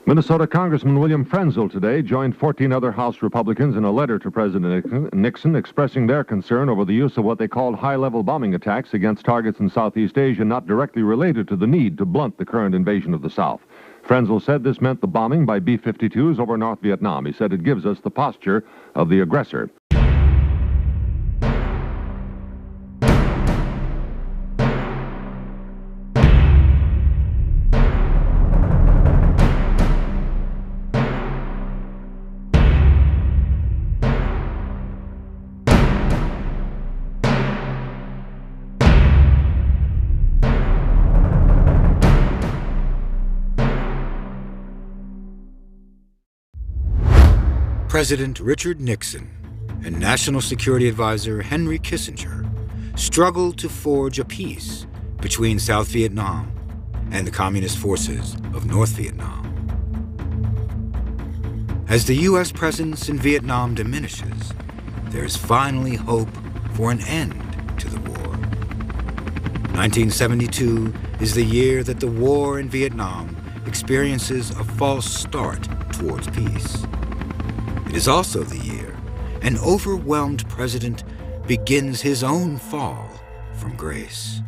Minnesota Congressman William Frenzel today joined 14 other House Republicans in a letter to President Nixon expressing their concern over the use of what they called high-level bombing attacks against targets in Southeast Asia not directly related to the need to blunt the current invasion of the South. Frenzel said this meant the bombing by B-52s over North Vietnam. He said it gives us the posture of the aggressor. President Richard Nixon and National Security Advisor Henry Kissinger struggled to forge a peace between South Vietnam and the Communist forces of North Vietnam. As the U.S. presence in Vietnam diminishes, there is finally hope for an end to the war. 1972 is the year that the war in Vietnam experiences a false start towards peace. It is also the year an overwhelmed president begins his own fall from grace.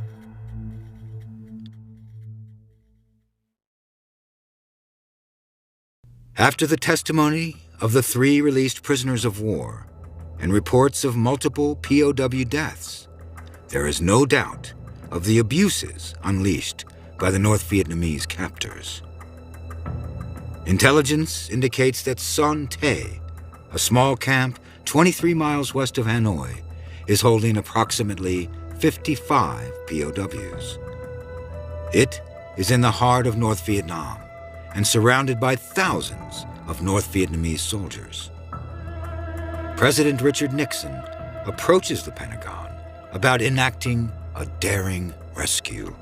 After the testimony of the 3 released prisoners of war and reports of multiple POW deaths, there is no doubt of the abuses unleashed by the North Vietnamese captors. Intelligence indicates that Son Tay, a small camp 23 miles west of Hanoi, is holding approximately 55 POWs. It is in the heart of North Vietnam and surrounded by thousands of North Vietnamese soldiers. President Richard Nixon approaches the Pentagon about enacting a daring rescue.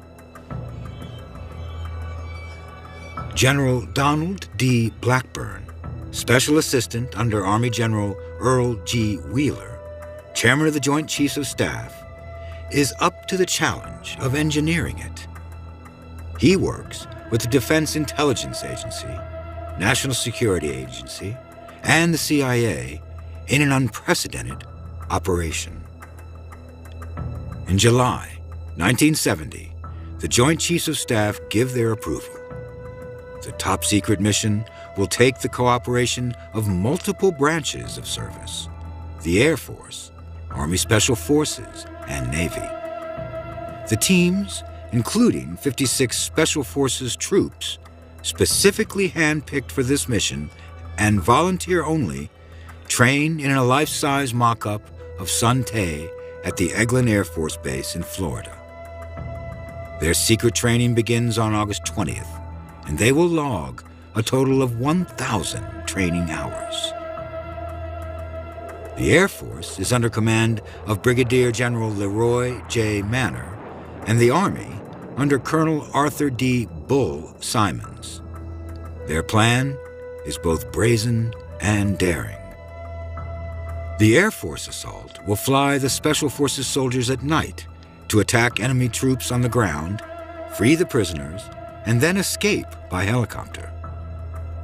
General Donald D. Blackburn, Special Assistant under Army General Earl G. Wheeler, Chairman of the Joint Chiefs of Staff, is up to the challenge of engineering it. He works with the Defense Intelligence Agency, National Security Agency, and the CIA in an unprecedented operation. In July 1970, the Joint Chiefs of Staff give their approval. The top-secret mission will take the cooperation of multiple branches of service: the Air Force, Army Special Forces, and Navy. The teams, including 56 Special Forces troops, specifically handpicked for this mission and volunteer only, train in a life-size mock-up of Son Tay at the Eglin Air Force Base in Florida. Their secret training begins on August 20th, and they will log a total of 1,000 training hours. The Air Force is under command of Brigadier General Leroy J. Manor, and the Army under Colonel Arthur D. Bull Simons. Their plan is both brazen and daring. The Air Force assault will fly the Special Forces soldiers at night to attack enemy troops on the ground, free the prisoners, and then escape by helicopter.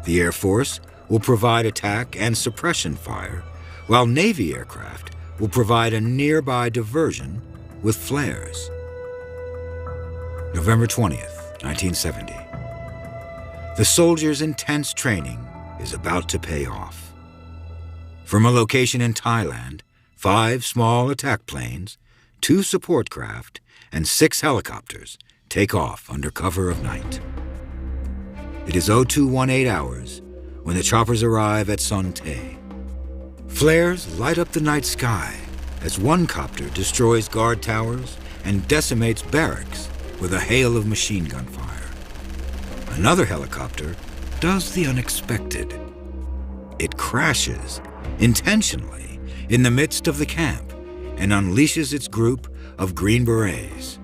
The Air Force will provide attack and suppression fire, while Navy aircraft will provide a nearby diversion with flares. November 20th, 1970. The soldiers' intense training is about to pay off. From a location in Thailand, 5 small attack planes, 2 support craft, and 6 helicopters take off under cover of night. It is 0218 hours when the choppers arrive at Son Tay. Flares light up the night sky as one copter destroys guard towers and decimates barracks with a hail of machine gun fire. Another helicopter does the unexpected. It crashes intentionally in the midst of the camp and unleashes its group of Green Berets.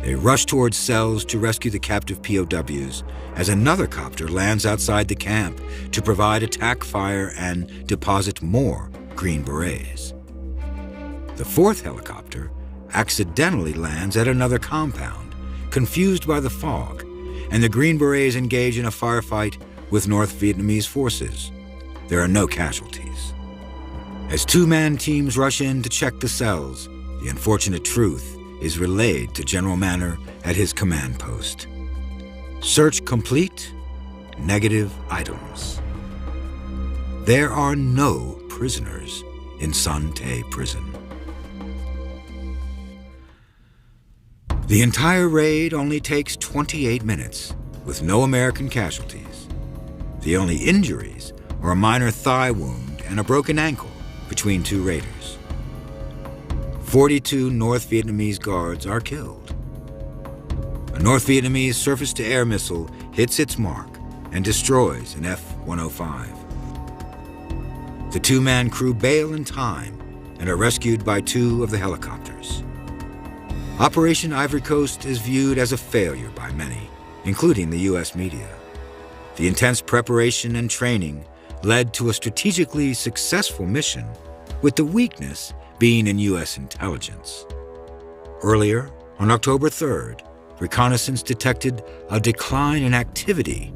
They rush towards cells to rescue the captive POWs as another copter lands outside the camp to provide attack fire and deposit more Green Berets. The 4th helicopter accidentally lands at another compound, confused by the fog, and the Green Berets engage in a firefight with North Vietnamese forces. There are no casualties. As two-man teams rush in to check the cells, the unfortunate truth is relayed to General Manner at his command post. Search complete, negative items. There are no prisoners in Son Tay prison. The entire raid only takes 28 minutes, with no American casualties. The only injuries are a minor thigh wound and a broken ankle between two raiders. 42 North Vietnamese guards are killed. A North Vietnamese surface-to-air missile hits its mark and destroys an F-105. The two-man crew bail in time and are rescued by two of the helicopters. Operation Ivory Coast is viewed as a failure by many, including the U.S. media. The intense preparation and training led to a strategically successful mission, with the weakness being in U.S. intelligence. Earlier, on October 3rd, reconnaissance detected a decline in activity.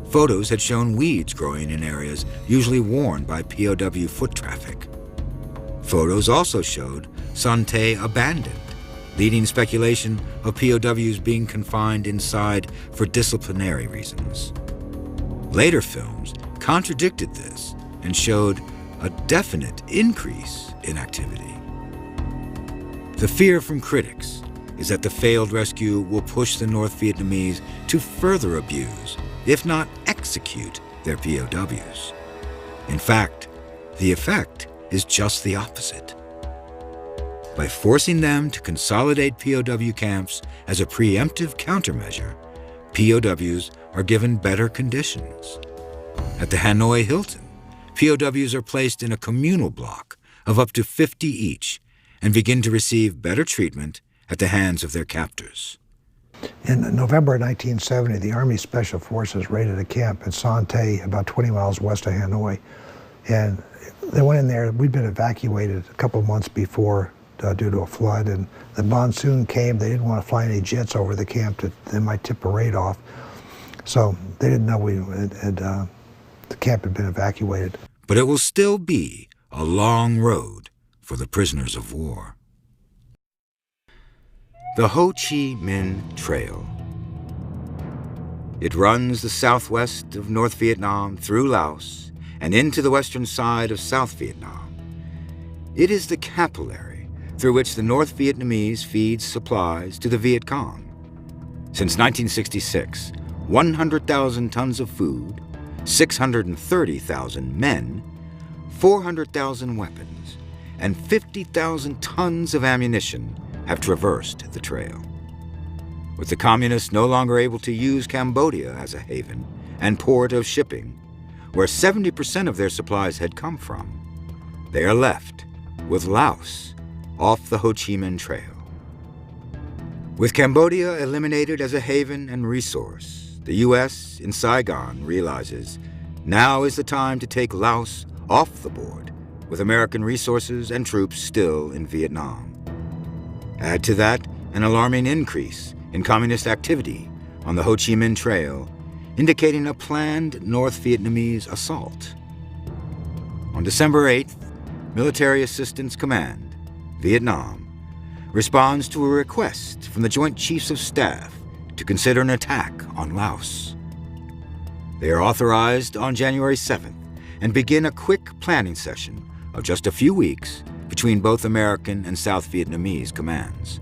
Photos had shown weeds growing in areas usually worn by POW foot traffic. Photos also showed Son Tay abandoned, leading speculation of POWs being confined inside for disciplinary reasons. Later films contradicted this and showed a definite increase in activity. The fear from critics is that the failed rescue will push the North Vietnamese to further abuse, if not execute, their POWs. In fact, the effect is just the opposite. By forcing them to consolidate POW camps as a preemptive countermeasure, POWs are given better conditions. At the Hanoi Hilton, POWs are placed in a communal block of up to 50 each and begin to receive better treatment at the hands of their captors. In November 1970, the Army Special Forces raided a camp at Son Tay, about 20 miles west of Hanoi. And they went in there. We'd been evacuated a couple of months before due to a flood, and the monsoon came. They didn't want to fly any jets over the camp that they might tip a raid off. So they didn't know the camp had been evacuated. But it will still be a long road for the prisoners of war. The Ho Chi Minh Trail. It runs the southwest of North Vietnam through Laos and into the western side of South Vietnam. It is the capillary through which the North Vietnamese feeds supplies to the Viet Cong. Since 1966, 100,000 tons of food, 630,000 men, 400,000 weapons, and 50,000 tons of ammunition have traversed the trail. With the communists no longer able to use Cambodia as a haven and port of shipping, where 70% of their supplies had come from, they are left with Laos off the Ho Chi Minh Trail. With Cambodia eliminated as a haven and resource, the U.S. in Saigon realizes now is the time to take Laos off the board, with American resources and troops still in Vietnam. Add to that an alarming increase in communist activity on the Ho Chi Minh Trail, indicating a planned North Vietnamese assault. On December 8th, Military Assistance Command, Vietnam, responds to a request from the Joint Chiefs of Staff to consider an attack on Laos. They are authorized on January 7th and begin a quick planning session of just a few weeks between both American and South Vietnamese commands.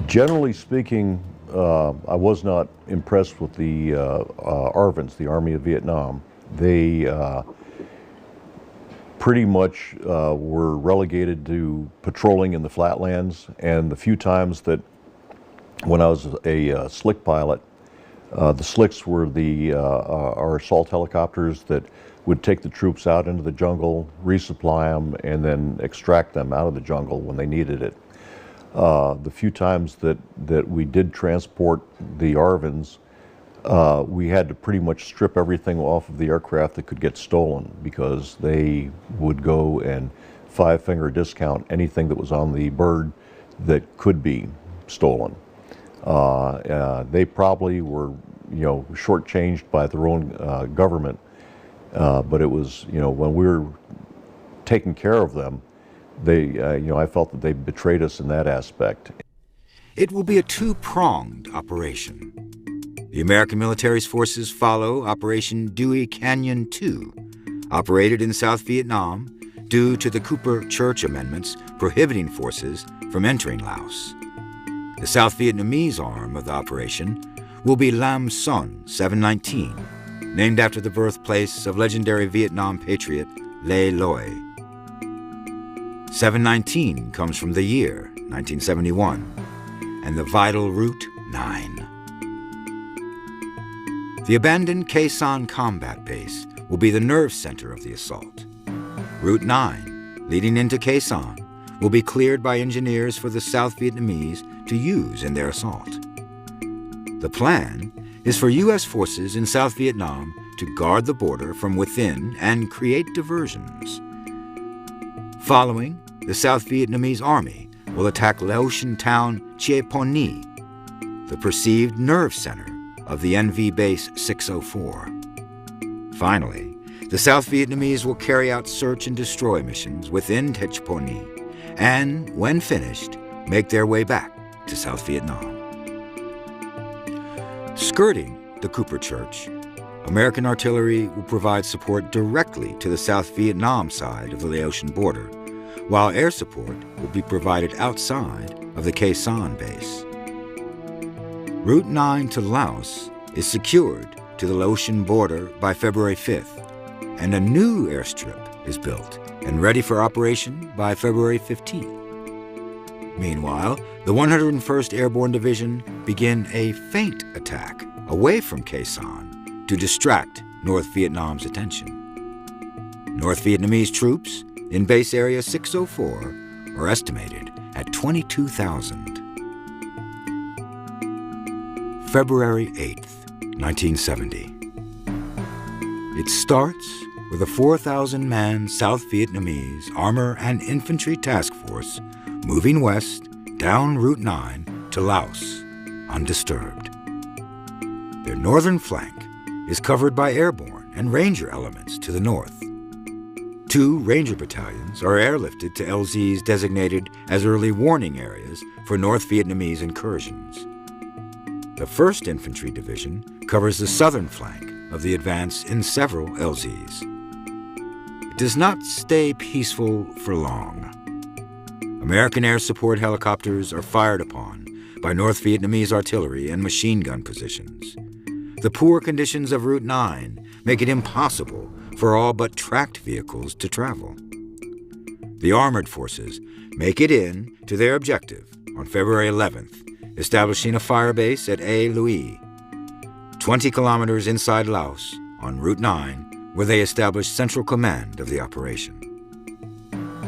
Generally speaking, I was not impressed with the ARVNs, the Army of Vietnam. They pretty much were relegated to patrolling in the flatlands, and the few times that when I was a slick pilot, the slicks were our assault helicopters that would take the troops out into the jungle, resupply them, and then extract them out of the jungle when they needed it. The few times that we did transport the ARVNs, we had to pretty much strip everything off of the aircraft that could get stolen, because they would go and five-finger discount anything that was on the bird that could be stolen. They probably were, shortchanged by their own government, but it was, when we were taking care of them, I felt that they betrayed us in that aspect. It will be a two-pronged operation. The American military's forces follow Operation Dewey Canyon 2, operated in South Vietnam due to the Cooper Church amendments prohibiting forces from entering Laos. The South Vietnamese arm of the operation will be Lam Son 719, named after the birthplace of legendary Vietnam patriot Le Loi. 719 comes from the year 1971 and the vital Route 9. The abandoned Khe Sanh combat base will be the nerve center of the assault. Route 9, leading into Khe Sanh, will be cleared by engineers for the South Vietnamese to use in their assault. The plan is for U.S. forces in South Vietnam to guard the border from within and create diversions. Following, the South Vietnamese army will attack Laotian town Chie Po Ni, the perceived nerve center of the NV Base 604. Finally, the South Vietnamese will carry out search and destroy missions within Thich Po Ni and, when finished, make their way back to South Vietnam. Skirting the Cooper Church, American artillery will provide support directly to the South Vietnam side of the Laotian border, while air support will be provided outside of the Khe Sanh base. Route 9 to Laos is secured to the Laotian border by February 5th, and a new airstrip is built and ready for operation by February 15th. Meanwhile, the 101st Airborne Division begin a feint attack away from Khe Sanh to distract North Vietnam's attention. North Vietnamese troops in Base Area 604 are estimated at 22,000. February 8th, 1970. It starts with a 4,000-man South Vietnamese Armor and Infantry Task Force moving west down Route 9 to Laos, undisturbed. Their northern flank is covered by airborne and ranger elements to the north. 2 ranger battalions are airlifted to LZs designated as early warning areas for North Vietnamese incursions. The 1st Infantry Division covers the southern flank of the advance in several LZs. It does not stay peaceful for long. American air support helicopters are fired upon by North Vietnamese artillery and machine gun positions. The poor conditions of Route 9 make it impossible for all but tracked vehicles to travel. The armored forces make it in to their objective on February 11th, establishing a fire base at A. Louis, 20 kilometers inside Laos on Route 9, where they established central command of the operation.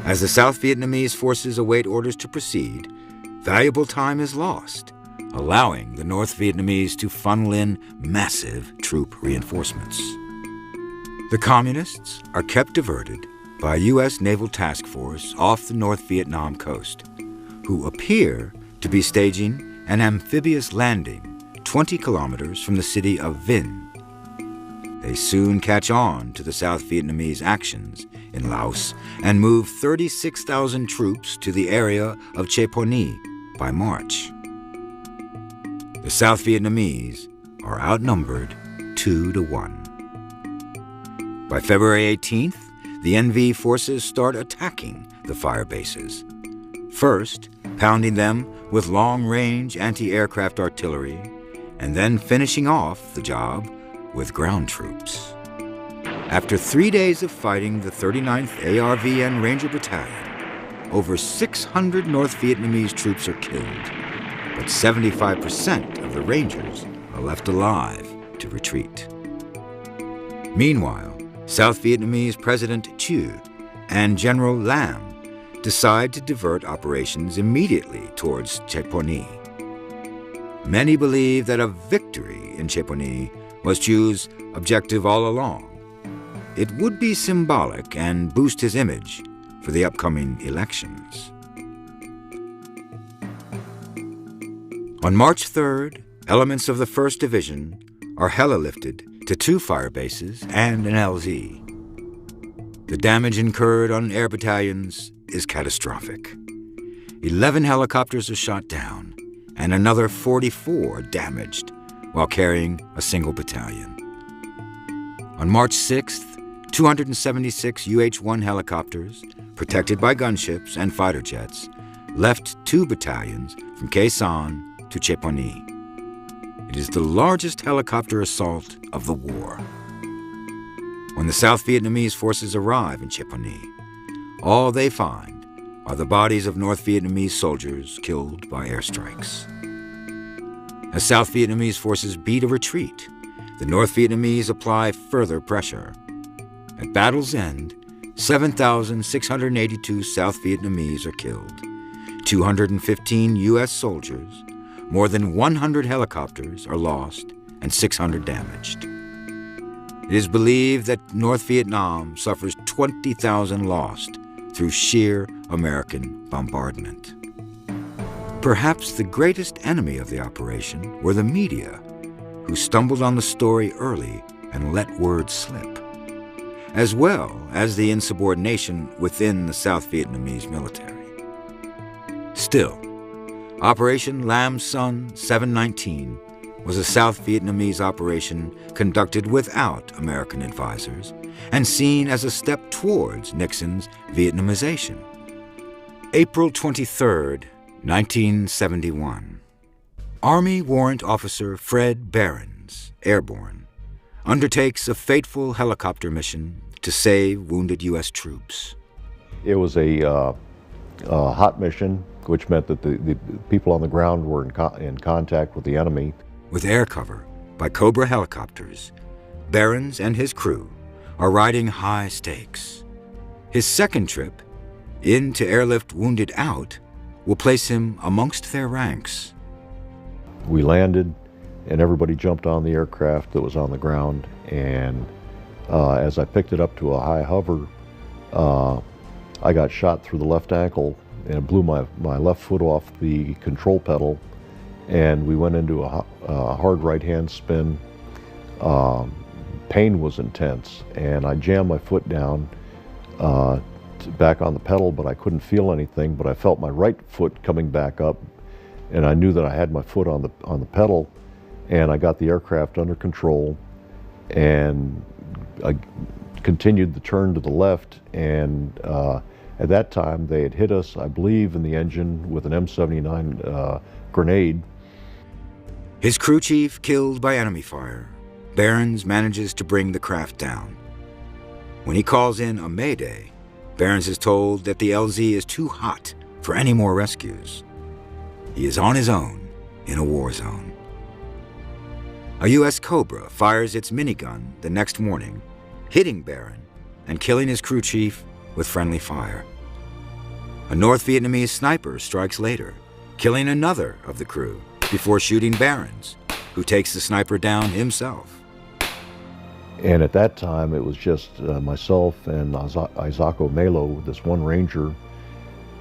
As the South Vietnamese forces await orders to proceed, valuable time is lost, allowing the North Vietnamese to funnel in massive troop reinforcements. The Communists are kept diverted by a U.S. Naval Task Force off the North Vietnam coast, who appear to be staging an amphibious landing 20 kilometers from the city of Vinh. They soon catch on to the South Vietnamese actions in Laos and move 36,000 troops to the area of Chie Po Ni by March. The South Vietnamese are outnumbered 2-1. By February 18th, the NV forces start attacking the fire bases, first pounding them with long-range anti-aircraft artillery, and then finishing off the job with ground troops. After 3 days of fighting the 39th ARVN Ranger Battalion, over 600 North Vietnamese troops are killed, but 75% of the Rangers are left alive to retreat. Meanwhile, South Vietnamese President Thieu and General Lam decide to divert operations immediately towards Chie Po Ni. Many believe that a victory in Chie Po Ni was Thieu's objective all along. It would be symbolic and boost his image for the upcoming elections. On March 3rd, elements of the 1st Division are heli-lifted to 2 fire bases and an LZ. The damage incurred on air battalions is catastrophic. 11 helicopters are shot down and another 44 damaged while carrying a single battalion. On March 6th, 276 UH-1 helicopters, protected by gunships and fighter jets, left 2 battalions from Khe Sanh to Che Ponni. It is the largest helicopter assault of the war. When the South Vietnamese forces arrive in Che Ponni, all they find are the bodies of North Vietnamese soldiers killed by airstrikes. As South Vietnamese forces beat a retreat, the North Vietnamese apply further pressure. At battle's end, 7,682 South Vietnamese are killed, 215 U.S. soldiers, more than 100 helicopters are lost, and 600 damaged. It is believed that North Vietnam suffers 20,000 lost through sheer American bombardment. Perhaps the greatest enemy of the operation were the media, who stumbled on the story early and let word slip, as well as the insubordination within the South Vietnamese military. Still, Operation Lam Son 719 was a South Vietnamese operation conducted without American advisors and seen as a step towards Nixon's Vietnamization. April 23, 1971. Army Warrant Officer Fred Behrens, airborne, undertakes a fateful helicopter mission to save wounded U.S. troops. It was a hot mission, which meant that the people on the ground were in contact with the enemy. With air cover by Cobra helicopters, Behrens and his crew are riding high stakes. His second trip, in to airlift wounded out, will place him amongst their ranks. We landed, and everybody jumped on the aircraft that was on the ground, and as I picked it up to a high hover, I got shot through the left ankle, and it blew my left foot off the control pedal, and we went into a hard right-hand spin. Pain was intense, and I jammed my foot down back on the pedal, but I couldn't feel anything, but I felt my right foot coming back up, and I knew that I had my foot on the pedal, and I got the aircraft under control, and I continued the turn to the left, and at that time they had hit us, I believe, in the engine with an M79 grenade. His crew chief killed by enemy fire, Behrens manages to bring the craft down. When he calls in a mayday, Behrens is told that the LZ is too hot for any more rescues. He is on his own in a war zone. A U.S. Cobra fires its minigun the next morning, hitting Behrens and killing his crew chief with friendly fire. A North Vietnamese sniper strikes later, killing another of the crew before shooting Behrens, who takes the sniper down himself. And at that time, it was just myself and Isako Melo, this one ranger,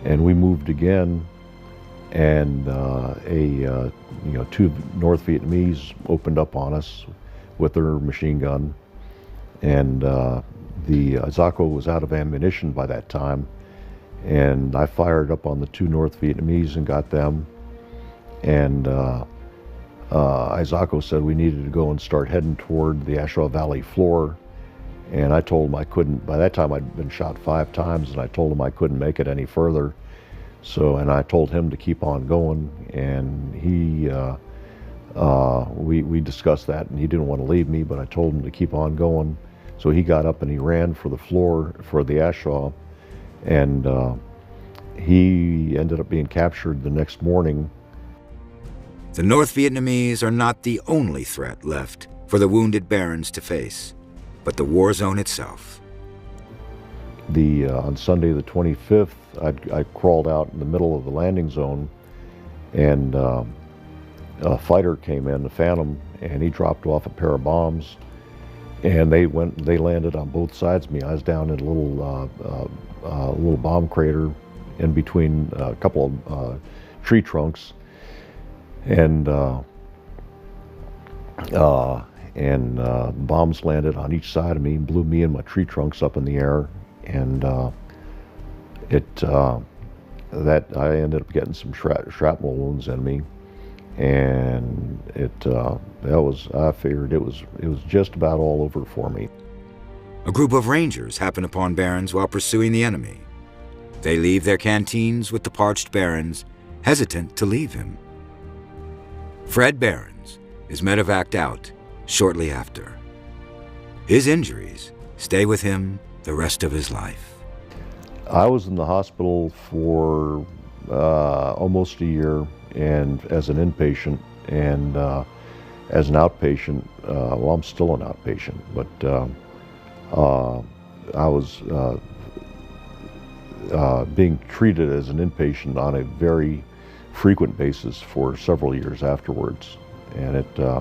and we moved again, and two North Vietnamese opened up on us with their machine gun, and the Isako was out of ammunition by that time, and I fired up on the 2 North Vietnamese and got them, and Isako said we needed to go and start heading toward the Ashaw Valley floor, and I told him I couldn't. By that time I'd been shot 5 times, and I told him I couldn't make it any further. So, and I told him to keep on going, and we discussed that, and he didn't want to leave me, but I told him to keep on going. So he got up and he ran for the floor, for the Ashaw, and he ended up being captured the next morning. The North Vietnamese are not the only threat left for the wounded Behrens to face, but the war zone itself. On Sunday the 25th, I crawled out in the middle of the landing zone, and a fighter came in, the Phantom, and he dropped off a pair of bombs, and they landed on both sides of me. I was down in a little bomb crater in between a couple of tree trunks, And bombs landed on each side of me and blew me and my tree trunks up in the air. And that I ended up getting some shrapnel wounds in me. And I figured it was just about all over for me. A group of Rangers happen upon Barons while pursuing the enemy. They leave their canteens with the parched Barons, hesitant to leave him. Fred Barons is medevaced out shortly after. His injuries stay with him the rest of his life. I was in the hospital for almost a year, and as an inpatient, and as an outpatient, well, I'm still an outpatient, but I was being treated as an inpatient on a very frequent basis for several years afterwards, and you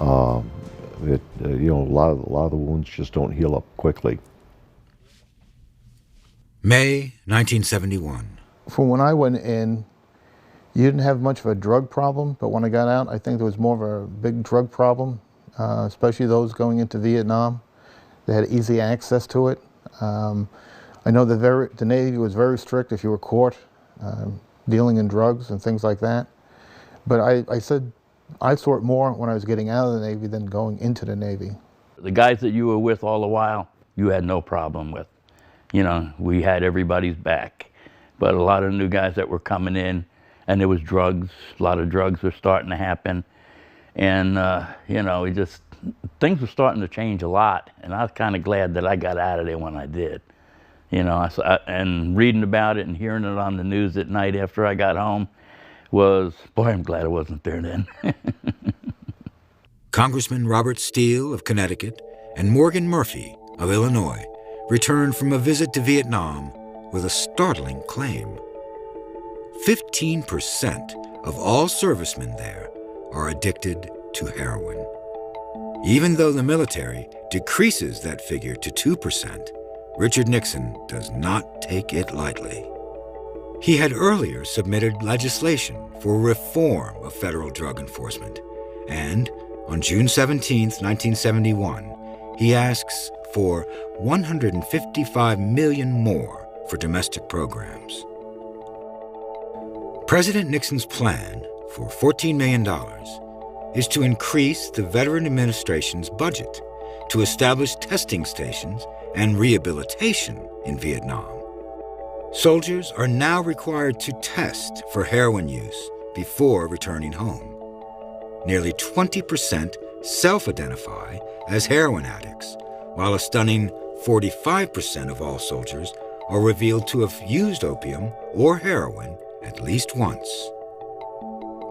know, a lot of the wounds just don't heal up quickly. May 1971. From when I went in, you didn't have much of a drug problem, but when I got out, I think there was more of a big drug problem, especially those going into Vietnam. They had easy access to it. I know the Navy was very strict if you were caught dealing in drugs and things like that. But I said I saw it more when I was getting out of the Navy than going into the Navy. The guys that you were with all the while, you had no problem with. You know, we had everybody's back. But a lot of new guys that were coming in, and there was drugs, a lot of drugs were starting to happen. And, you know, things were starting to change a lot. And I was kind of glad that I got out of there when I did. You know, and reading about it and hearing it on the news at night after I got home was, boy, I'm glad I wasn't there then. Congressman Robert Steele of Connecticut and Morgan Murphy of Illinois returned from a visit to Vietnam with a startling claim. 15% of all servicemen there are addicted to heroin. Even though the military decreases that figure to 2%, Richard Nixon does not take it lightly. He had earlier submitted legislation for reform of federal drug enforcement, and on June 17, 1971, he asks for $155 million more for domestic programs. President Nixon's plan for $14 million is to increase the Veteran Administration's budget to establish testing stations and rehabilitation in Vietnam. Soldiers are now required to test for heroin use before returning home. Nearly 20% self-identify as heroin addicts, while a stunning 45% of all soldiers are revealed to have used opium or heroin at least once.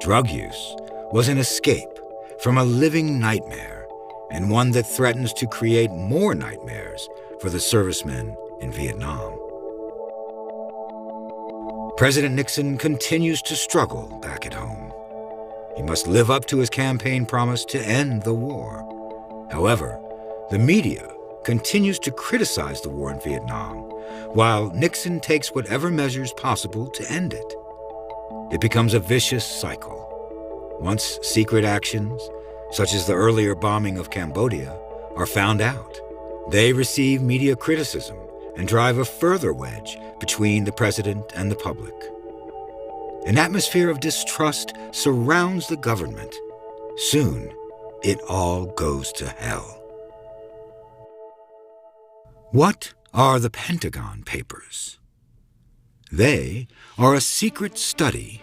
Drug use was an escape from a living nightmare, and one that threatens to create more nightmares for the servicemen in Vietnam. President Nixon continues to struggle back at home. He must live up to his campaign promise to end the war. However, the media continues to criticize the war in Vietnam, while Nixon takes whatever measures possible to end it. It becomes a vicious cycle. Once secret actions, such as the earlier bombing of Cambodia, are found out, they receive media criticism and drive a further wedge between the president and the public. An atmosphere of distrust surrounds the government. Soon, it all goes to hell. What are the Pentagon Papers? They are a secret study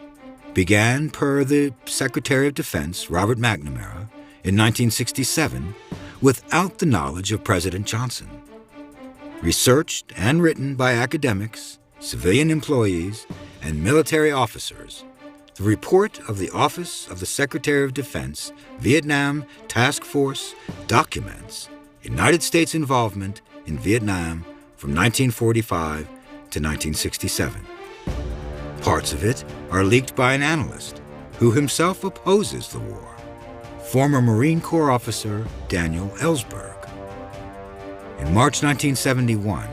began per the Secretary of Defense, Robert McNamara, in 1967 without the knowledge of President Johnson. Researched and written by academics, civilian employees, and military officers, the report of the Office of the Secretary of Defense Vietnam Task Force documents United States involvement in Vietnam from 1945 to 1967. Parts of it are leaked by an analyst who himself opposes the war, former Marine Corps officer Daniel Ellsberg. In March 1971,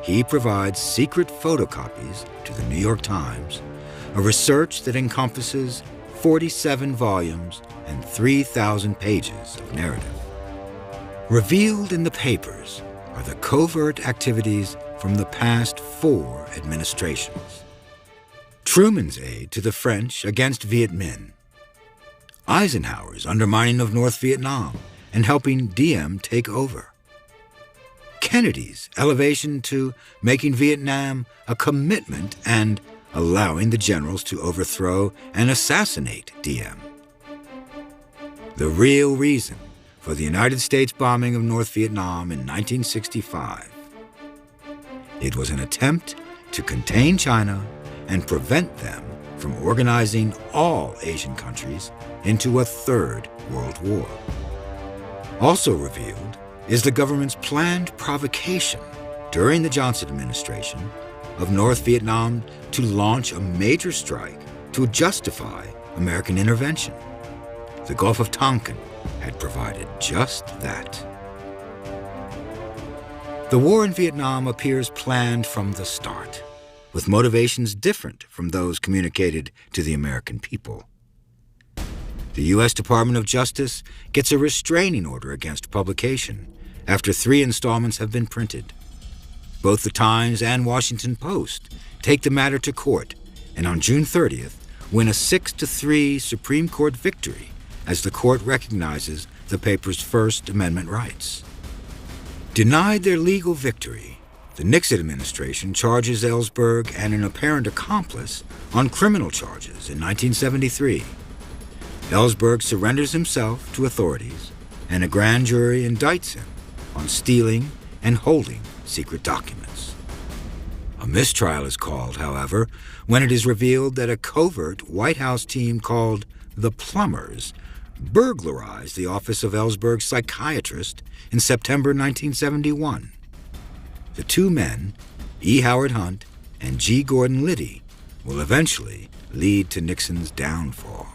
he provides secret photocopies to the New York Times, a research that encompasses 47 volumes and 3,000 pages of narrative. Revealed in the papers are the covert activities from the past 4 administrations. Truman's aid to the French against Viet Minh, Eisenhower's undermining of North Vietnam and helping Diem take over, Kennedy's elevation to making Vietnam a commitment and allowing the generals to overthrow and assassinate Diem. The real reason for the United States bombing of North Vietnam in 1965. It was an attempt to contain China and prevent them from organizing all Asian countries into a third world war. Also revealed is the government's planned provocation during the Johnson administration of North Vietnam to launch a major strike to justify American intervention. The Gulf of Tonkin had provided just that. The war in Vietnam appears planned from the start, with motivations different from those communicated to the American people. The U.S. Department of Justice gets a restraining order against publication after 3 installments have been printed. Both the Times and Washington Post take the matter to court, and on June 30th, win a 6-3 Supreme Court victory as the court recognizes the paper's First Amendment rights. Denied their legal victory, the Nixon administration charges Ellsberg and an apparent accomplice on criminal charges in 1973. Ellsberg surrenders himself to authorities, and a grand jury indicts him on stealing and holding secret documents. A mistrial is called, however, when it is revealed that a covert White House team called the Plumbers burglarized the office of Ellsberg's psychiatrist in September 1971. The 2 men, E. Howard Hunt and G. Gordon Liddy, will eventually lead to Nixon's downfall.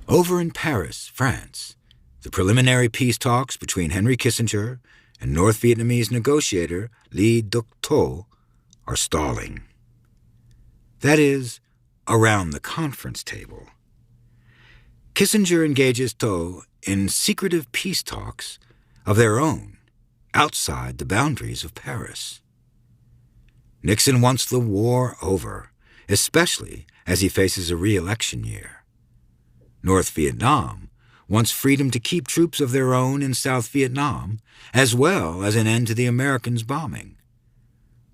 Over in Paris, France, the preliminary peace talks between Henry Kissinger and North Vietnamese negotiator Lee Duc Tho are stalling. That is, around the conference table. Kissinger engages Tho in secretive peace talks of their own outside the boundaries of Paris. Nixon wants the war over, especially as he faces a re-election year. North Vietnam wants freedom to keep troops of their own in South Vietnam, as well as an end to the Americans' bombing.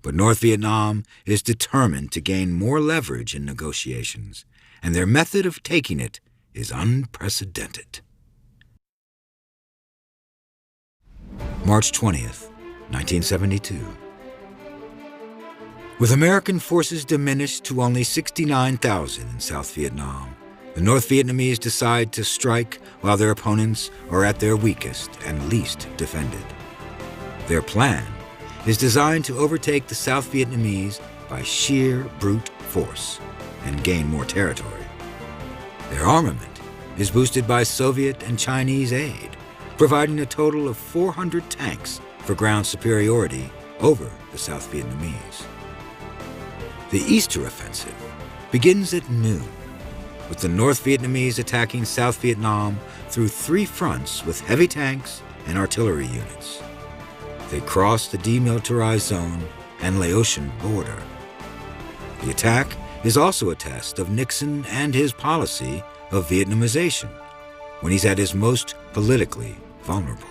But North Vietnam is determined to gain more leverage in negotiations, and their method of taking it is unprecedented. March 20th, 1972. With American forces diminished to only 69,000 in South Vietnam, the North Vietnamese decide to strike while their opponents are at their weakest and least defended. Their plan is designed to overtake the South Vietnamese by sheer brute force and gain more territory. Their armament is boosted by Soviet and Chinese aid, providing a total of 400 tanks for ground superiority over the South Vietnamese. The Easter Offensive begins at noon, with the North Vietnamese attacking South Vietnam through 3 fronts with heavy tanks and artillery units. They cross the demilitarized zone and Laotian border. The attack is also a test of Nixon and his policy of Vietnamization when he's at his most politically vulnerable.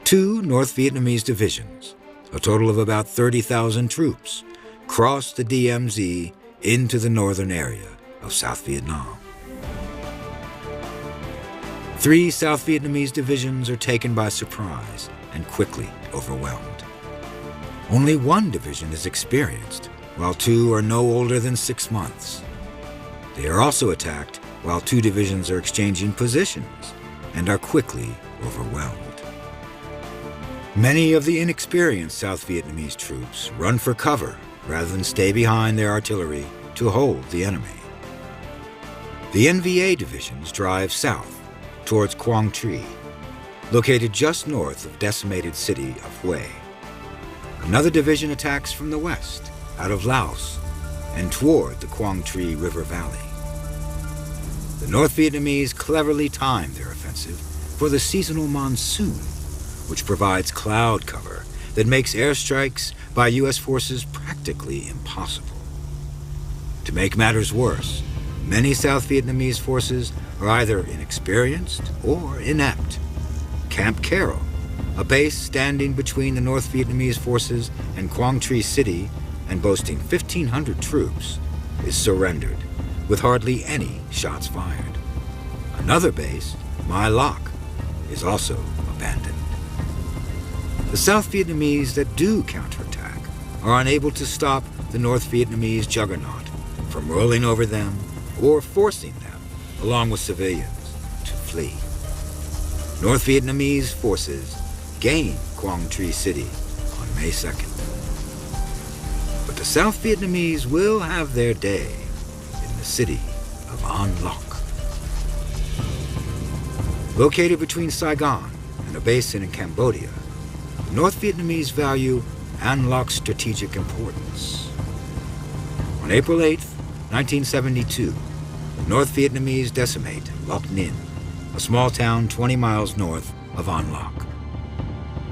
2 North Vietnamese divisions, a total of about 30,000 troops, cross the DMZ into the northern area of South Vietnam. 3 South Vietnamese divisions are taken by surprise and quickly overwhelmed. Only 1 division is experienced, while 2 are no older than 6 months. They are also attacked while 2 divisions are exchanging positions and are quickly overwhelmed. Many of the inexperienced South Vietnamese troops run for cover rather than stay behind their artillery to hold the enemy. The NVA divisions drive south towards Quang Tri, located just north of decimated city of Hue. Another division attacks from the west, out of Laos, and toward the Quang Tri River Valley. The North Vietnamese cleverly timed their offensive for the seasonal monsoon, which provides cloud cover that makes airstrikes by U.S. forces practically impossible. To make matters worse, many South Vietnamese forces are either inexperienced or inept. Camp Carroll, a base standing between the North Vietnamese forces and Quang Tri City and boasting 1,500 troops, is surrendered with hardly any shots fired. Another base, My Loc, is also abandoned. The South Vietnamese that do counterattack are unable to stop the North Vietnamese juggernaut from rolling over them or forcing them, along with civilians, to flee. North Vietnamese forces gain Quang Tri City on May 2nd. But the South Vietnamese will have their day in the city of An Loc. Located between Saigon and a basin in Cambodia, the North Vietnamese value An Loc's strategic importance. On April 8, 1972, the North Vietnamese decimate Loc Ninh, a small town 20 miles north of An Loc.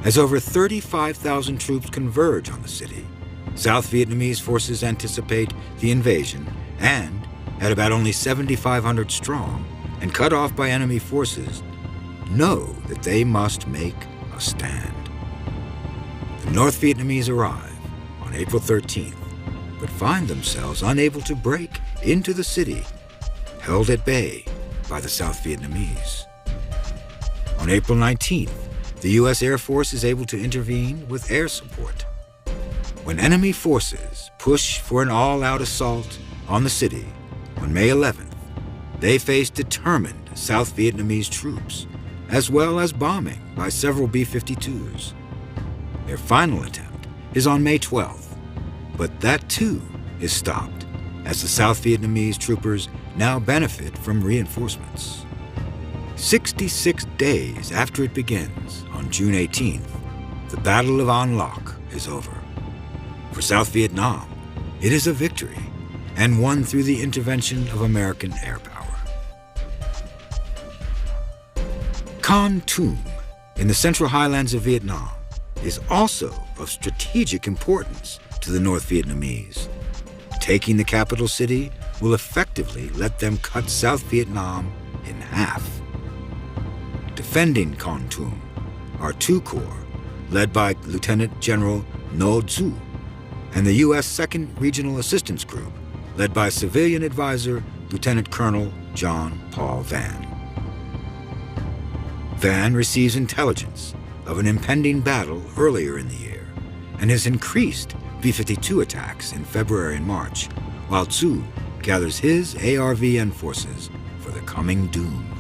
As over 35,000 troops converge on the city, South Vietnamese forces anticipate the invasion and, at about only 7,500 strong and cut off by enemy forces, know that they must make a stand. The North Vietnamese arrive on April 13th, but find themselves unable to break into the city, held at bay by the South Vietnamese. On April 19th, the U.S. Air Force is able to intervene with air support. When enemy forces push for an all-out assault on the city on May 11th, they face determined South Vietnamese troops, as well as bombing by several B-52s. Their final attempt is on May 12th, but that too is stopped as the South Vietnamese troopers now benefit from reinforcements. 66 days after it begins, on June 18th, the Battle of An Loc is over. For South Vietnam, it is a victory, and won through the intervention of American air power. Con Tum, in the central highlands of Vietnam, is also of strategic importance to the North Vietnamese. Taking the capital city will effectively let them cut South Vietnam in half. Defending Con Tum are two corps led by Lieutenant General No Dzu and the U.S. 2nd Regional Assistance Group led by civilian advisor Lieutenant Colonel John Paul Vann. Vann receives intelligence of an impending battle earlier in the year and has increased B-52 attacks in February and March, while Dzu gathers his ARVN forces for the coming doom.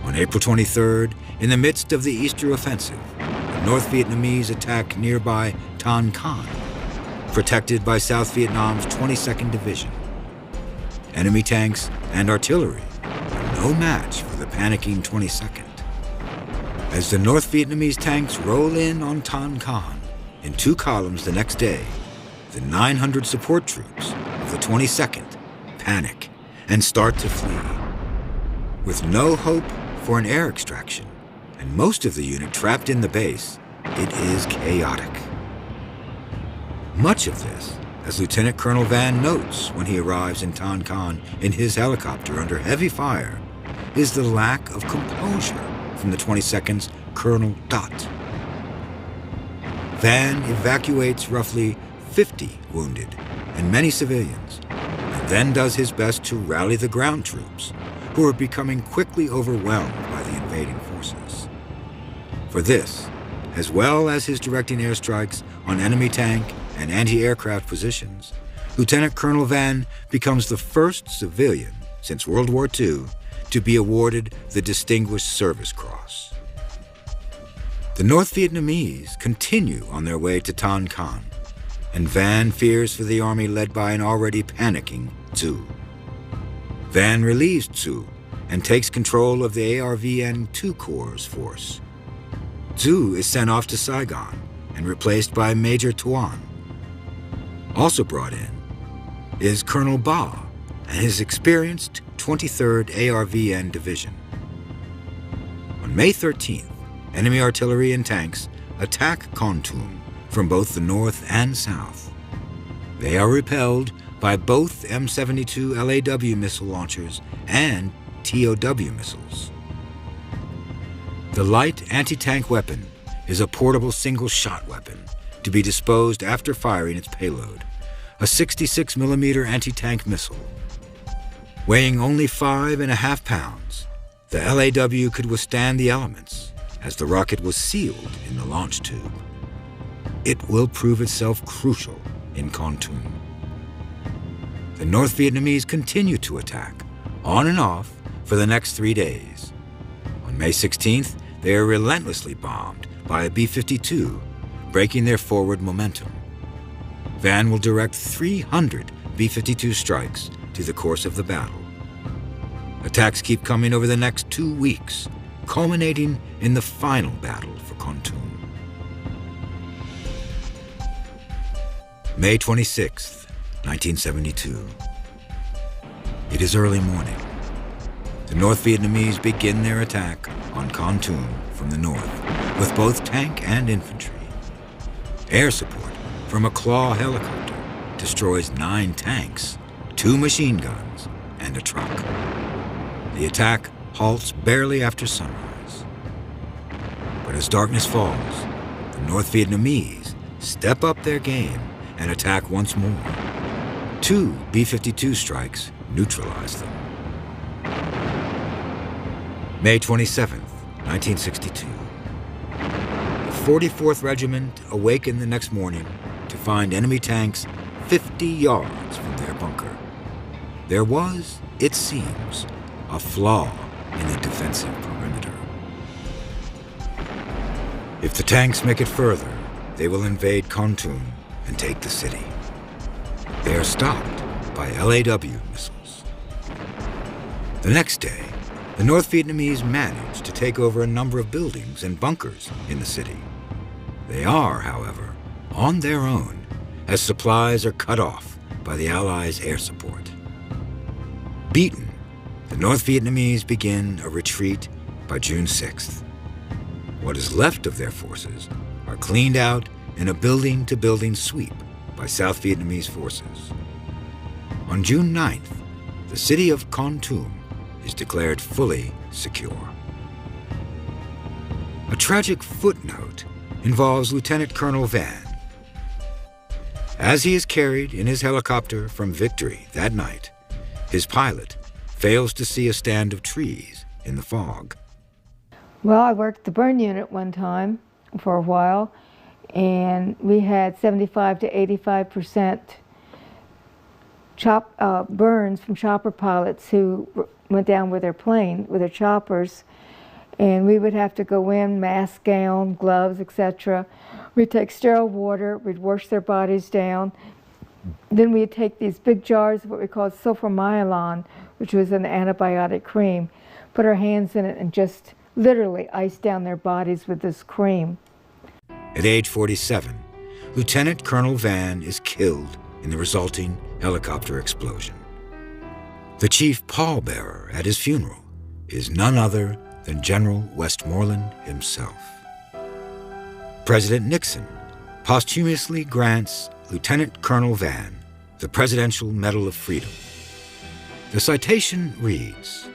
On April 23rd, in the midst of the Easter offensive, the North Vietnamese attack nearby Tan Can, protected by South Vietnam's 22nd Division. Enemy tanks and artillery are no match for the panicking 22nd. As the North Vietnamese tanks roll in on Tan Can in two columns the next day, the 900 support troops of the 22nd panic and start to flee. With no hope for an air extraction and most of the unit trapped in the base, it is chaotic. Much of this, as Lieutenant Colonel Vann notes when he arrives in Tan Can in his helicopter under heavy fire, is the lack of composure from the 22nd's Colonel Dot. Vann evacuates roughly 50 wounded and many civilians, and then does his best to rally the ground troops, who are becoming quickly overwhelmed by the invading forces. For this, as well as his directing airstrikes on enemy tank and anti-aircraft positions, Lieutenant Colonel Vann becomes the first civilian since World War II to be awarded the Distinguished Service Cross. The North Vietnamese continue on their way to Tan Can, and Vann fears for the army led by an already panicking Dzu. Vann relieves Dzu and takes control of the ARVN II Corps' force. Dzu is sent off to Saigon and replaced by Major Tuan. Also brought in is Colonel Ba and his experienced 23rd ARVN Division. On May 13th, enemy artillery and tanks attack Kontum from both the north and south. They are repelled by both M72 LAW missile launchers and TOW missiles. The light anti-tank weapon is a portable single-shot weapon to be disposed after firing its payload, a 66mm anti-tank missile. Weighing only 5.5 pounds, the LAW could withstand the elements as the rocket was sealed in the launch tube. It will prove itself crucial in Kontum. The North Vietnamese continue to attack, on and off, for the next 3 days. On May 16th, they are relentlessly bombed by a B-52, breaking their forward momentum. Van will direct 300 B-52 strikes through the course of the battle. Attacks keep coming over the next 2 weeks, culminating in the final battle for Kontum. May 26th, 1972. It is early morning. The North Vietnamese begin their attack on Kontum from the north with both tank and infantry. Air support from a Claw helicopter destroys 9 tanks, 2 machine guns, and a truck. The attack halts barely after sunrise. But as darkness falls, the North Vietnamese step up their game and attack once more. 2 B-52 strikes neutralize them. May 27th, 1962. The 44th Regiment awakened the next morning to find enemy tanks 50 yards from their bunker. There was, it seems, a flaw in the defensive perimeter. If the tanks make it further, they will invade Kontum and take the city. They are stopped by LAW missiles. The next day, the North Vietnamese manage to take over a number of buildings and bunkers in the city. They are, however, on their own as supplies are cut off by the Allies' air support. Beaten, the North Vietnamese begin a retreat by June 6th. What is left of their forces are cleaned out in a building-to-building sweep by South Vietnamese forces. On June 9th, the city of Kontum is declared fully secure. A tragic footnote involves Lieutenant Colonel Van. As he is carried in his helicopter from Victory that night, his pilot fails to see a stand of trees in the fog. Well, I worked the burn unit one time for a while, and we had 75 to 85% burns from chopper pilots who went down with their plane, with their choppers, and we would have to go in, mask, gown, gloves, etc. We'd take sterile water, we'd wash their bodies down. Then we'd take these big jars of what we called sulfamyelin, which was an antibiotic cream, put our hands in it and just literally ice down their bodies with this cream. At age 47, Lieutenant Colonel Van is killed in the resulting helicopter explosion. The chief pallbearer at his funeral is none other than General Westmoreland himself. President Nixon posthumously grants Lieutenant Colonel Van the Presidential Medal of Freedom. The citation reads,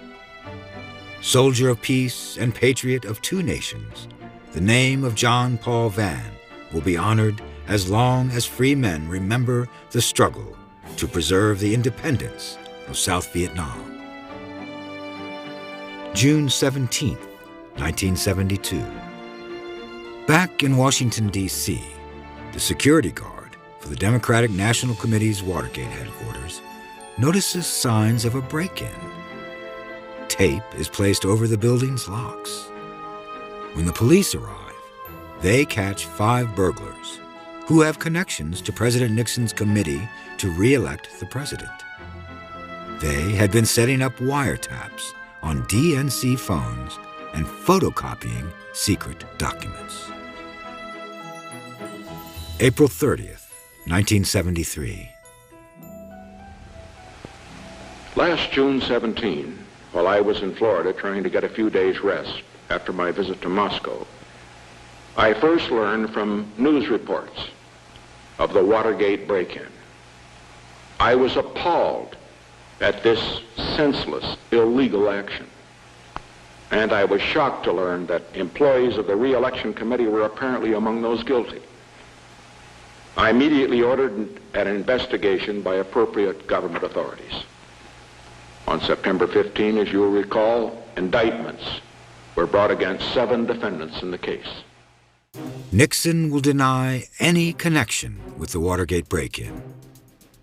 "Soldier of peace and patriot of 2 nations, the name of John Paul Van will be honored as long as free men remember the struggle to preserve the independence of South Vietnam." June 17, 1972. Back in Washington, D.C., the security guard for the Democratic National Committee's Watergate headquarters notices signs of a break-in. Tape is placed over the building's locks. When the police arrive, they catch 5 burglars who have connections to President Nixon's committee to re-elect the president. They had been setting up wiretaps on DNC phones and photocopying secret documents. April 30th, 1973. Last June 17, while I was in Florida trying to get a few days' rest after my visit to Moscow, I first learned from news reports of the Watergate break-in. I was appalled at this senseless, illegal action. And I was shocked to learn that employees of the re-election committee were apparently among those guilty. I immediately ordered an investigation by appropriate government authorities. On September 15, as you will recall, indictments were brought against 7 defendants in the case. Nixon will deny any connection with the Watergate break-in.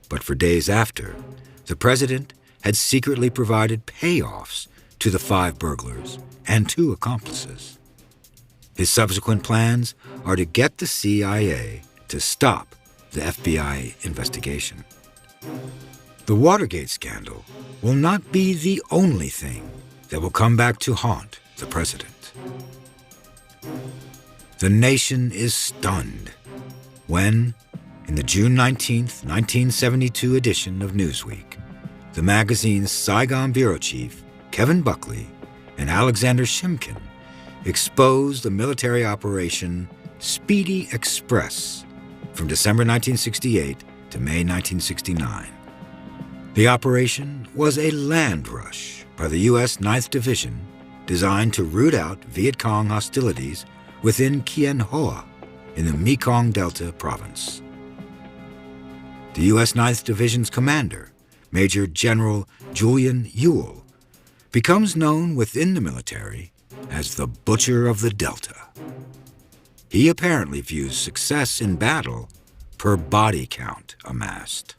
But for days after, the president had secretly provided payoffs to the 5 burglars and 2 accomplices. His subsequent plans are to get the CIA to stop the FBI investigation. The Watergate scandal will not be the only thing that will come back to haunt the president. The nation is stunned when, in the June 19, 1972 edition of Newsweek, the magazine's Saigon bureau chief, Kevin Buckley, and Alexander Shimkin exposed the military operation Speedy Express from December 1968 to May 1969. The operation was a land rush by the U.S. 9th Division designed to root out Viet Cong hostilities within Kien Hoa in the Mekong Delta province. The U.S. 9th Division's commander, Major General Julian Ewell, becomes known within the military as the Butcher of the Delta. He apparently views success in battle per body count amassed.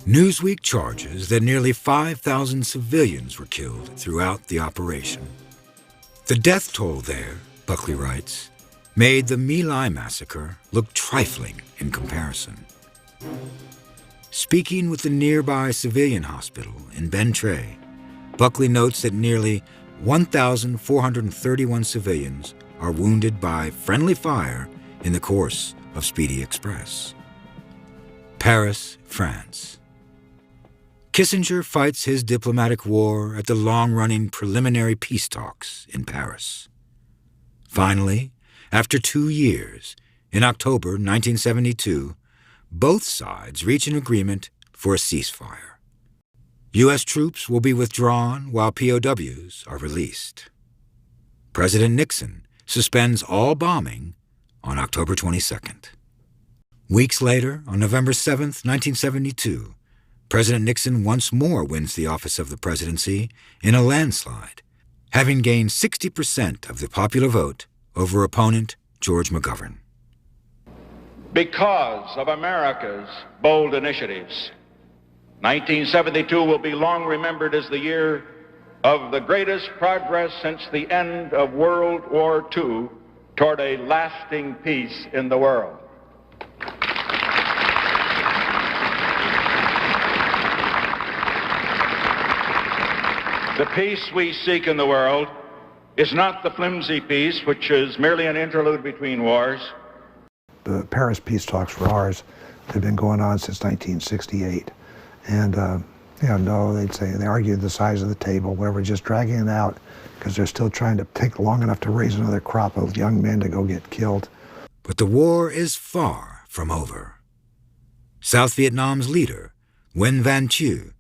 Newsweek charges that nearly 5,000 civilians were killed throughout the operation. The death toll there, Buckley writes, made the My Lai massacre look trifling in comparison. Speaking with the nearby civilian hospital in Ben Tre, Buckley notes that nearly 1,431 civilians are wounded by friendly fire in the course of Speedy Express. Paris, France. Kissinger fights his diplomatic war at the long-running preliminary peace talks in Paris. Finally, after 2 years, in October 1972, both sides reach an agreement for a ceasefire. U.S. troops will be withdrawn while POWs are released. President Nixon suspends all bombing on October 22nd. Weeks later, on November 7, 1972, President Nixon once more wins the office of the presidency in a landslide, having gained 60% of the popular vote over opponent George McGovern. Because of America's bold initiatives, 1972 will be long remembered as the year of the greatest progress since the end of World War II toward a lasting peace in the world. The peace we seek in the world is not the flimsy peace, which is merely an interlude between wars. The Paris peace talks for ours have been going on since 1968. And, they'd say, they argued the size of the table, whatever, just dragging it out because they're still trying to take long enough to raise another crop of young men to go get killed. But the war is far from over. South Vietnam's leader, Nguyen Van Thieu,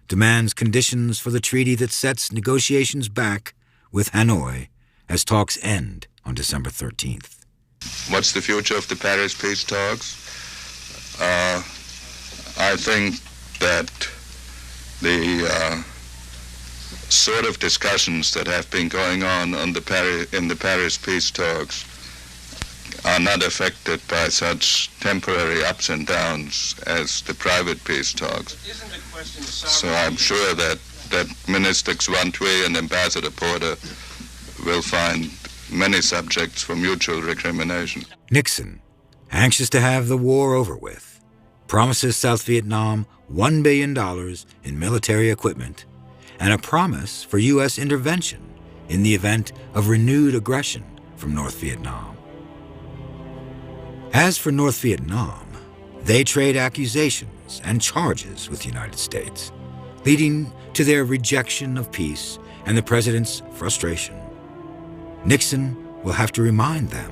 demands conditions for the treaty that sets negotiations back with Hanoi as talks end on December 13th. What's the future of the Paris peace talks? I think that the sort of discussions that have been going on in the Paris peace talks are not affected by such temporary ups and downs as the private peace talks. So I'm sure that Ministers Van Thuy and Ambassador Porter will find many subjects for mutual recrimination. Nixon, anxious to have the war over with, promises South Vietnam $1 billion in military equipment and a promise for U.S. intervention in the event of renewed aggression from North Vietnam. As for North Vietnam, they trade accusations and charges with the United States, leading to their rejection of peace and the president's frustration. Nixon will have to remind them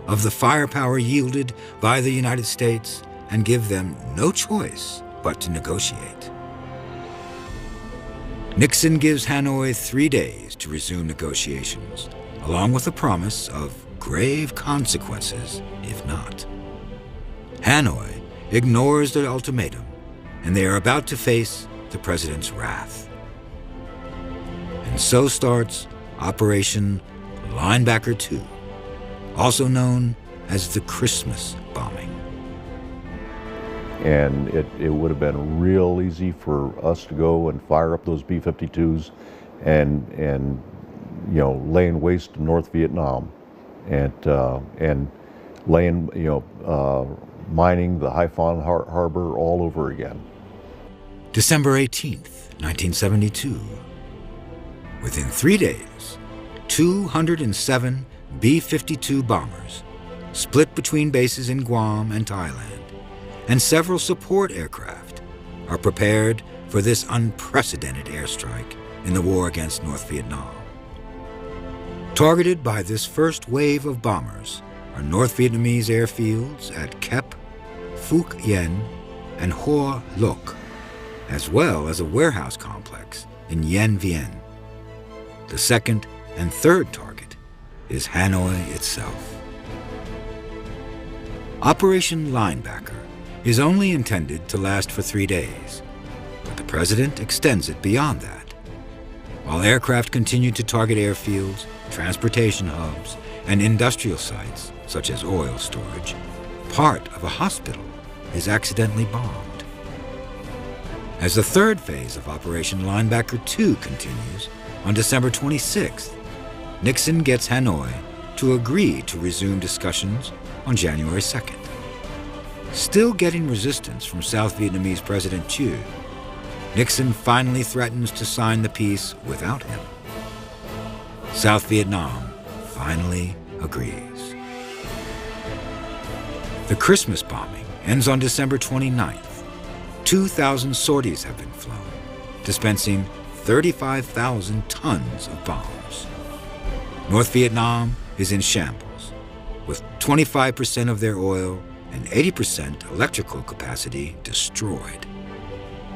of the firepower yielded by the United States and give them no choice but to negotiate. Nixon gives Hanoi 3 days to resume negotiations, along with a promise of grave consequences if not. Hanoi ignores the ultimatum, and they are about to face the president's wrath. And so starts Operation Linebacker 2, also known as the Christmas bombing. And it would have been real easy for us to go and fire up those B-52s and you know, laying waste to North Vietnam and laying, you know, mining the Haiphong Harbor all over again. December 18th, 1972. Within 3 days, 207 B-52 bombers, split between bases in Guam and Thailand, and several support aircraft, are prepared for this unprecedented airstrike in the war against North Vietnam. Targeted by this first wave of bombers are North Vietnamese airfields at Kep, Phuc Yen, and Hoa Loc, as well as a warehouse complex in Yen Vien. The second and third target is Hanoi itself. Operation Linebacker is only intended to last for 3 days, but the president extends it beyond that. While aircraft continue to target airfields, transportation hubs, and industrial sites, such as oil storage, part of a hospital is accidentally bombed. As the third phase of Operation Linebacker 2 continues, on December 26th, Nixon gets Hanoi to agree to resume discussions on January 2nd. Still getting resistance from South Vietnamese President Thieu, Nixon finally threatens to sign the peace without him. South Vietnam finally agrees. The Christmas bombing ends on December 29th. 2,000 sorties have been flown, dispensing 35,000 tons of bombs. North Vietnam is in shambles, with 25% of their oil and 80% electrical capacity destroyed.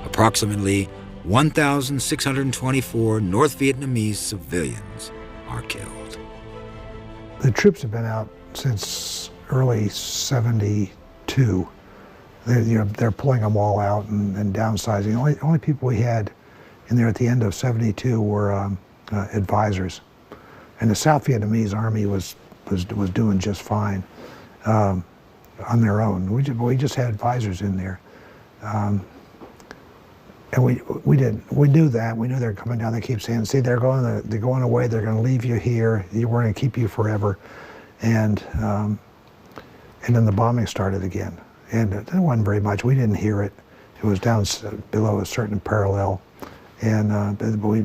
Approximately 1,624 North Vietnamese civilians are killed. The troops have been out since early '72. They're pulling them all out and downsizing. The only people we had in there at the end of '72 were advisors, and the South Vietnamese Army was doing just fine on their own. We just had advisors in there, and we knew that. We knew they were coming down. They keep saying, "See, they're going away. They're going to leave you here. We're going to keep you forever," and then the bombing started again. And there wasn't very much. We didn't hear it. It was down below a certain parallel. And we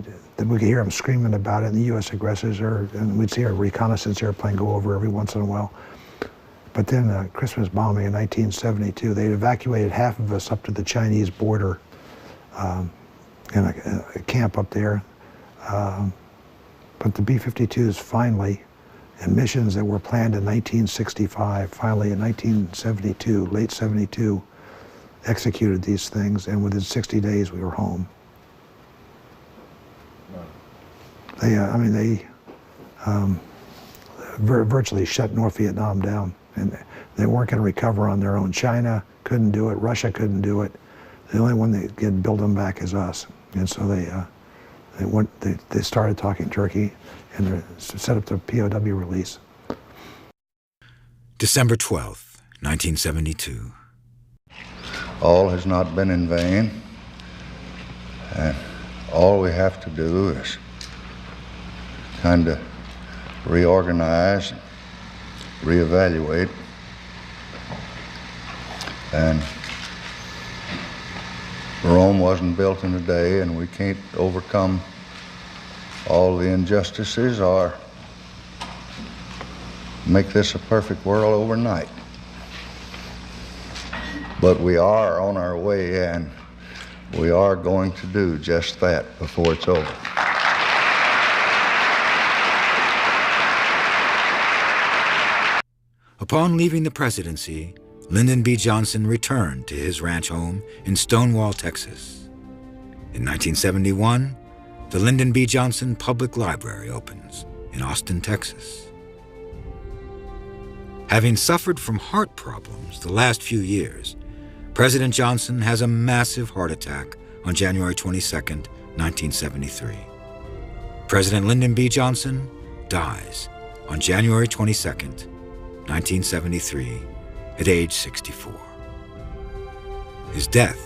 could hear them screaming about it, and the U.S. aggressors, and we'd see a reconnaissance airplane go over every once in a while. But then the Christmas bombing in 1972, they evacuated half of us up to the Chinese border in a camp up there. But the B-52s finally, and missions that were planned in 1965, finally in 1972, late 72, executed these things, and within 60 days we were home. They virtually shut North Vietnam down, and they weren't going to recover on their own. China couldn't do it. Russia couldn't do it. The only one that could build them back is us. And so they started talking Turkey, and they set up the POW release. December 12th, 1972. All has not been in vain, and all we have to do is kind of reorganize, reevaluate, and Rome wasn't built in a day, and we can't overcome all the injustices or make this a perfect world overnight. But we are on our way, and we are going to do just that before it's over. Upon leaving the presidency, Lyndon B. Johnson returned to his ranch home in Stonewall, Texas. In 1971, the Lyndon B. Johnson Public Library opens in Austin, Texas. Having suffered from heart problems the last few years, President Johnson has a massive heart attack on January 22, 1973. President Lyndon B. Johnson dies on January 22, 1973, at age 64. His death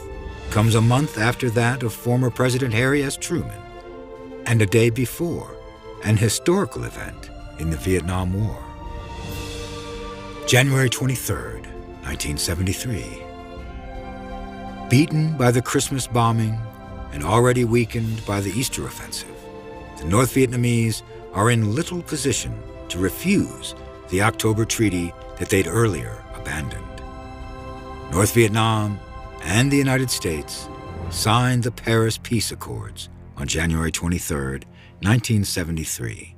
comes a month after that of former President Harry S. Truman, and a day before an historical event in the Vietnam War. January 23, 1973. Beaten by the Christmas bombing and already weakened by the Easter offensive, the North Vietnamese are in little position to refuse the October treaty that they'd earlier abandoned. North Vietnam and the United States signed the Paris Peace Accords on January 23, 1973.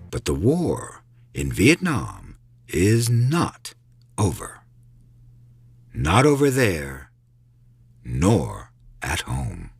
But the war in Vietnam is not over. Not over there, nor at home.